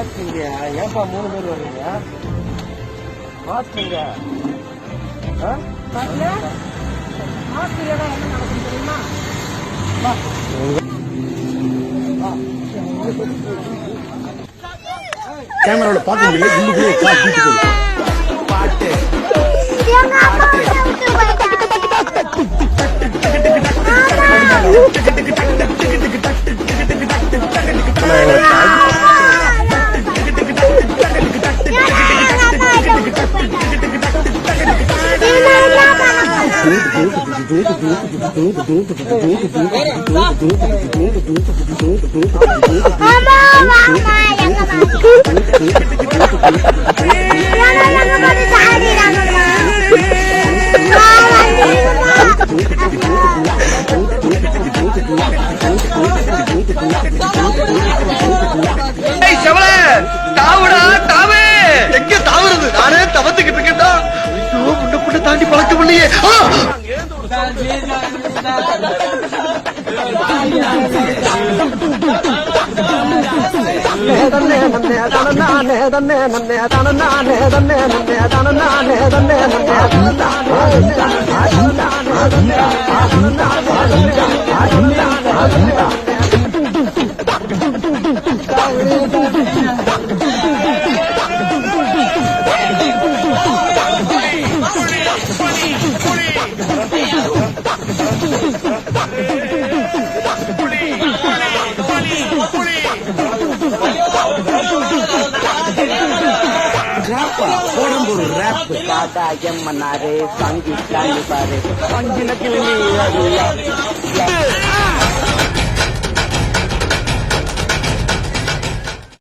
மாஸ்க்குங்க ஏன்பா 3 பேர் வரீங்க? மாஸ்க்குங்க மாஸ்க் இல்லைன்னா என்ன நடக்கும் தெரியுமா? கேமராவில் பார்க்க முடியல. பாட்டு தாண்டி பழக்கம் இல்லையே.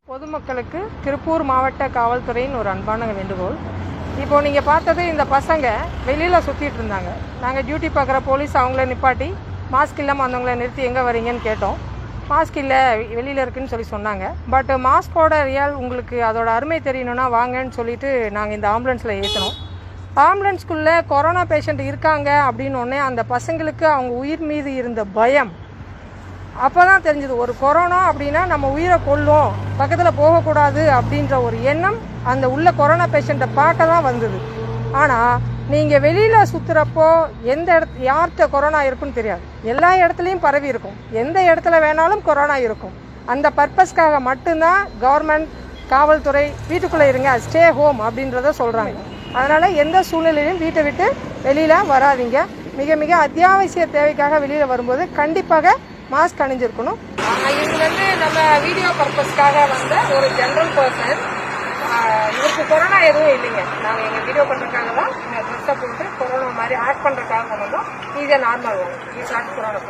பொதுமக்களுக்கு திருப்பூர் மாவட்ட காவல்துறையின் ஒரு அன்பான வேண்டுகோள். இப்போ நீங்கள் பார்த்தது இந்த பசங்க வெளியில் சுற்றிட்டு இருந்தாங்க. நாங்கள் டியூட்டி பார்க்குற போலீஸ் அவங்கள நிப்பாட்டி மாஸ்க் இல்லாமல் வந்தவங்கள நிறுத்தி எங்கே வரீங்கன்னு கேட்டோம். மாஸ்க் இல்லை வெளியில் இருக்குன்னு சொல்லி சொன்னாங்க. பட் மாஸ்கோட ரியல் உங்களுக்கு அதோட அருமை தெரியணும்னா வாங்கன்னு சொல்லிட்டு நாங்கள் இந்த ஆம்புலன்ஸில் ஏற்றினோம். ஆம்புலன்ஸ்குள்ளே கொரோனா பேஷண்ட் இருக்காங்க அப்படின்னோடனே அந்த பசங்களுக்கு அவங்க உயிர் மீது இருந்த பயம் அப்போ தான் தெரிஞ்சது. ஒரு கொரோனா அப்படின்னா நம்ம உயிரை கொல்லும், பக்கத்தில் போகக்கூடாது அப்படின்ற ஒரு எண்ணம் அந்த உள்ள கொரோனா பேஷண்ட்டை பார்க்க தான் வந்தது. ஆனால் நீங்கள் வெளியில் சுற்றுறப்போ எந்த யார்கிட்ட கொரோனா இருக்குன்னு தெரியாது. எல்லா இடத்துலையும் பரவி இருக்கும், எந்த இடத்துல வேணாலும் கொரோனா இருக்கும். அந்த பர்பஸ்க்காக மட்டும்தான் கவர்மெண்ட் காவல்துறை வீட்டுக்குள்ளே இருங்க, ஸ்டே ஹோம் அப்படின்றத சொல்கிறாங்க. அதனால் எந்த சூழ்நிலையிலும் வீட்டை விட்டு வெளியில் வராதிங்க. மிக மிக அத்தியாவசிய தேவைக்காக வெளியில் வரும்போது கண்டிப்பாக மாஸ்க் அணிஞ்சிருக்கணும். இவங்க நம்ம வீடியோ பர்பஸ்க்காக வந்த ஒரு ஜென்ரல் பர்சன். இவருக்கு கொரோனா எதுவும் இல்லைங்க. நாங்கள் எங்கள் வீடியோ பண்ணுறதுக்காக தான் ட்ரெஸ்ஸை போட்டு கொரோனா மாதிரி ஆக்ட் பண்ணுறதுக்காக கொண்டு வந்தோம். ஈஸியாக நார்மல் வரும். It's not corona.